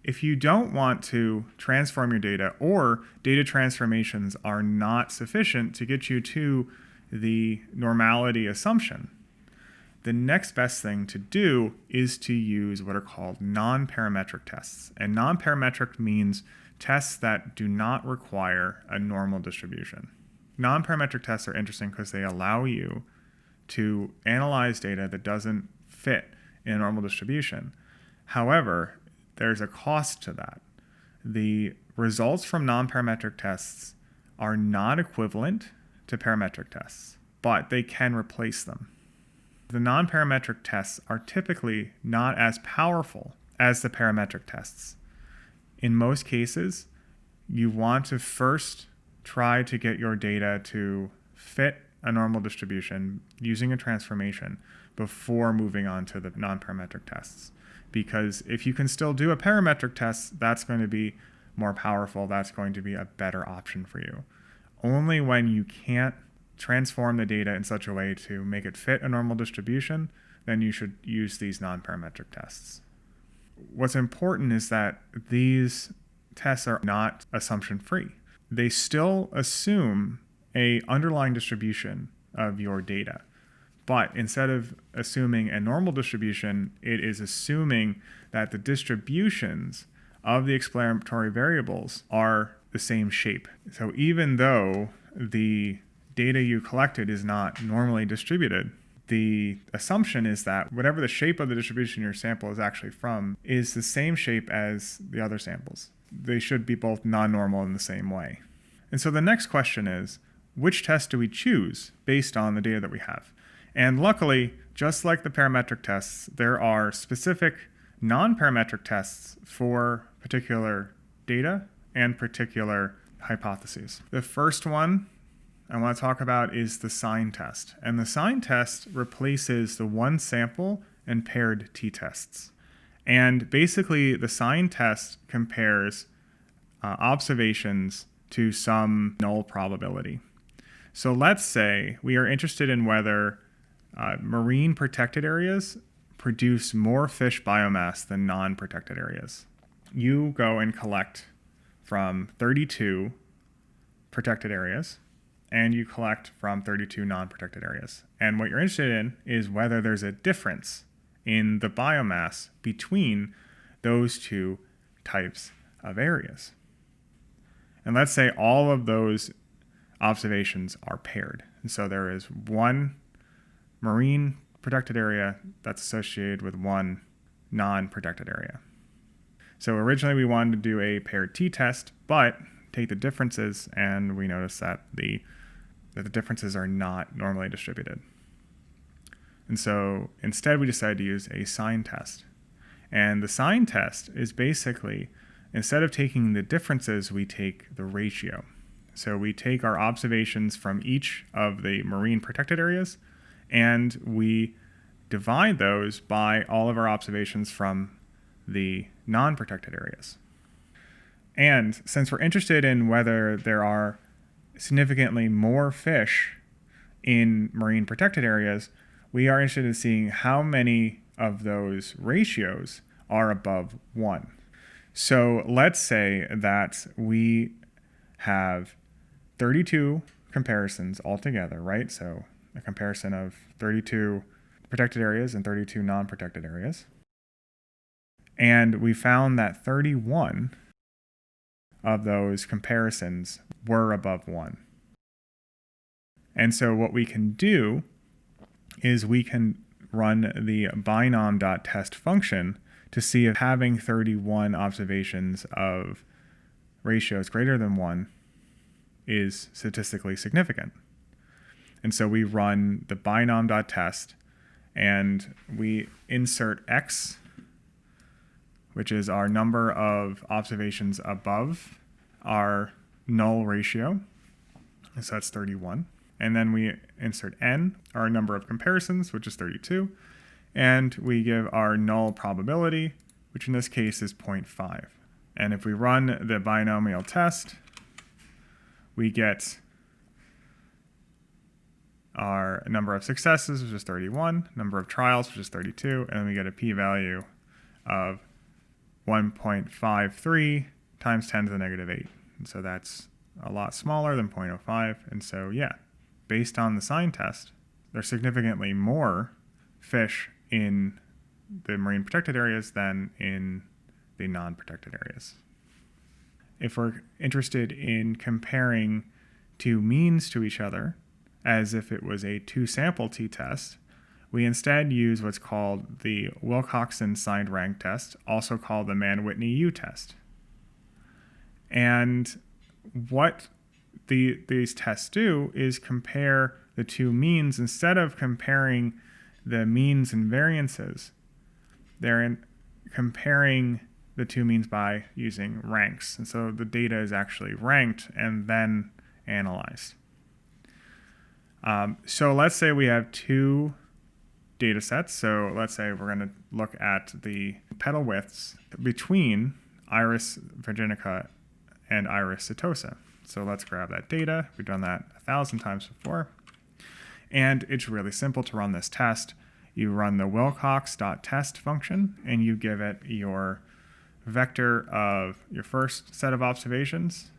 If you don't want to transform your data, or data transformations are not sufficient to get you to the normality assumption, the next best thing to do is to use what are called non-parametric tests. And non-parametric means tests that do not require a normal distribution. Non-parametric tests are interesting because they allow you to analyze data that doesn't fit in a normal distribution. However, there's a cost to that. The results from non-parametric tests are not equivalent to parametric tests, but they can replace them. The non-parametric tests are typically not as powerful as the parametric tests. In most cases, you want to first try to get your data to fit a normal distribution using a transformation before moving on to the non-parametric tests. Because if you can still do a parametric test, that's going to be more powerful. That's going to be a better option for you. Only when you can't transform the data in such a way to make it fit a normal distribution, then you should use these non-parametric tests. What's important is that these tests are not assumption-free. They still assume an underlying distribution of your data. But instead of assuming a normal distribution, it is assuming that the distributions of the explanatory variables are the same shape. So even though the data you collected is not normally distributed, the assumption is that whatever the shape of the distribution your sample is actually from is the same shape as the other samples. They should be both non-normal in the same way. And so the next question is, which test do we choose based on the data that we have? And luckily, just like the parametric tests, there are specific non-parametric tests for particular data and particular hypotheses. The first one I want to talk about is the Sine Test. And the Sine Test replaces the one sample and paired t-tests. And basically, the Sine Test compares observations to some null probability. So let's say we are interested in whether marine protected areas produce more fish biomass than non-protected areas. You go and collect from 32 protected areas, and you collect from 32 non-protected areas. And what you're interested in is whether there's a difference in the biomass between those two types of areas. And let's say all of those observations are paired. And so there is one marine protected area that's associated with one non-protected area. So originally we wanted to do a paired t-test, but take the differences and we notice that the differences are not normally distributed. And so instead we decided to use a Sine test. And the Sine test is basically, instead of taking the differences, we take the ratio. So we take our observations from each of the marine protected areas and we divide those by all of our observations from the non-protected areas. And since we're interested in whether there are significantly more fish in marine protected areas, we are interested in seeing how many of those ratios are above 1. So let's say that we have 32 comparisons altogether, right? So a comparison of 32 protected areas and 32 non-protected areas. And we found that 31 of those comparisons were above 1. And so what we can do is we can run the Binom.test function to see if having 31 observations of ratios greater than 1 is statistically significant. And so we run the Binom.test and we insert x, which is our number of observations above our null ratio. So that's 31. And then we insert n, our number of comparisons, which is 32. And we give our null probability, which in this case is 0.5. And if we run the binomial test, we get our number of successes, which is 31, number of trials, which is 32, and then we get a p-value of 1.53 times 10 to the negative 8. And so that's a lot smaller than 0.05. And so, yeah, based on the Sine test, there's significantly more fish in the marine protected areas than in the non-protected areas. If we're interested in comparing two means to each other, as if it was a two-sample t-test, we instead use what's called the Wilcoxson signed rank test, also called the Mann-Whitney U-test. And what these tests do is compare the two means. Instead of comparing the means and variances, they're comparing the two means by using ranks. And so the data is actually ranked and then analyzed. So let's say we have two data sets. So let's say we're going to look at the petal widths between Iris virginica and Iris setosa. So let's grab that data. We've done that 1,000 times before. And it's really simple to run this test. You run the Wilcox.test function, and you give it your vector of your first set of observations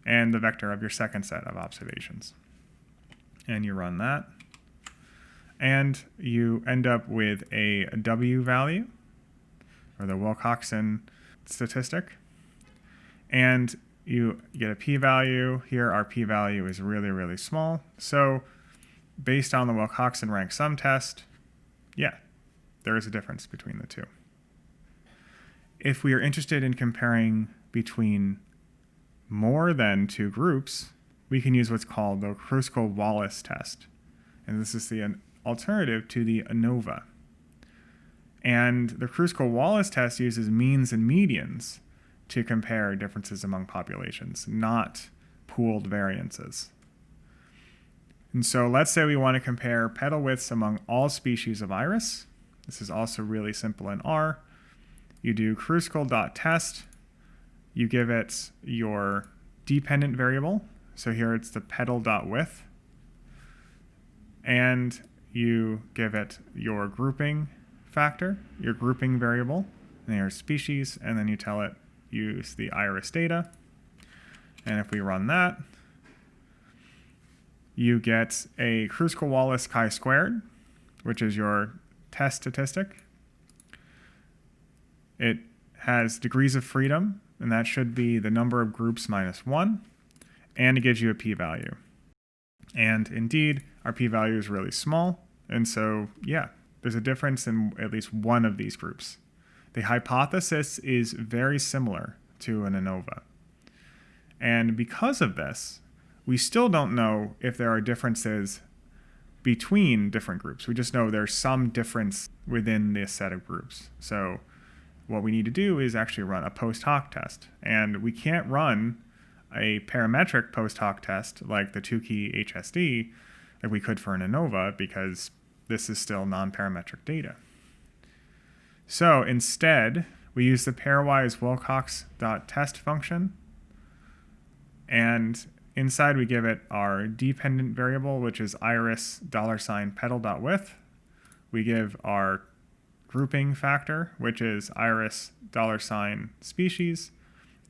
and the vector of your second set of observations. And you run that. And you end up with a W value, or the Wilcoxon statistic. And you get a p-value. Here our p-value is really, really small. So based on the Wilcoxon rank sum test, yeah, there is a difference between the two. If we are interested in comparing between more than two groups, we can use what's called the Kruskal-Wallace test. And this is the alternative to the ANOVA. And the Kruskal-Wallace test uses means and medians to compare differences among populations, not pooled variances. And so let's say we want to compare petal widths among all species of iris. This is also really simple in R. You do Kruskal.test. You give it your dependent variable. So here it's the petal.width. And you give it your grouping factor, your grouping variable, and your species, and then you tell it use the iris data. And if we run that, you get a Kruskal-Wallace chi-squared, which is your test statistic. It has degrees of freedom, and that should be the number of groups minus 1, and it gives you a p-value. And indeed, our p-value is really small, and so, yeah, there's a difference in at least one of these groups. The hypothesis is very similar to an ANOVA. And because of this, we still don't know if there are differences between different groups. We just know there's some difference within this set of groups. So what we need to do is actually run a post hoc test. And we can't run a parametric post hoc test like the Tukey HSD like we could for an ANOVA because this is still non-parametric data. So instead, we use the Pairwise Wilcox.test function, and inside we give it our dependent variable, which is iris $petal.width. We give our grouping factor, which is iris $species,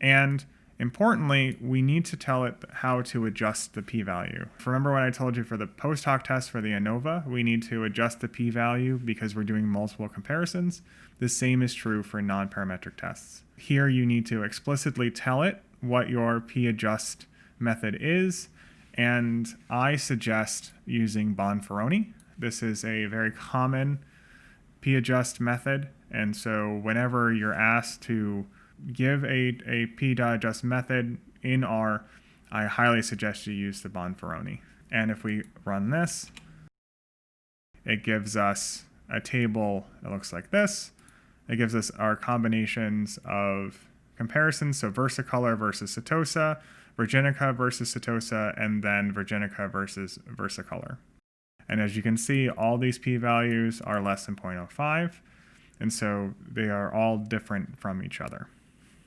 and importantly, we need to tell it how to adjust the p-value. Remember when I told you for the post hoc test for the ANOVA, we need to adjust the p-value because we're doing multiple comparisons. The same is true for non-parametric tests. Here you need to explicitly tell it what your p-adjust method is, and I suggest using Bonferroni. This is a very common p-adjust method, and so whenever you're asked to give a p-adjust method in R, I highly suggest you use the Bonferroni. And if we run this, it gives us a table that looks like this. It gives us our combinations of comparisons, so versicolor versus setosa, virginica versus setosa, and then virginica versus versicolor. And as you can see, all these p-values are less than 0.05, and so they are all different from each other.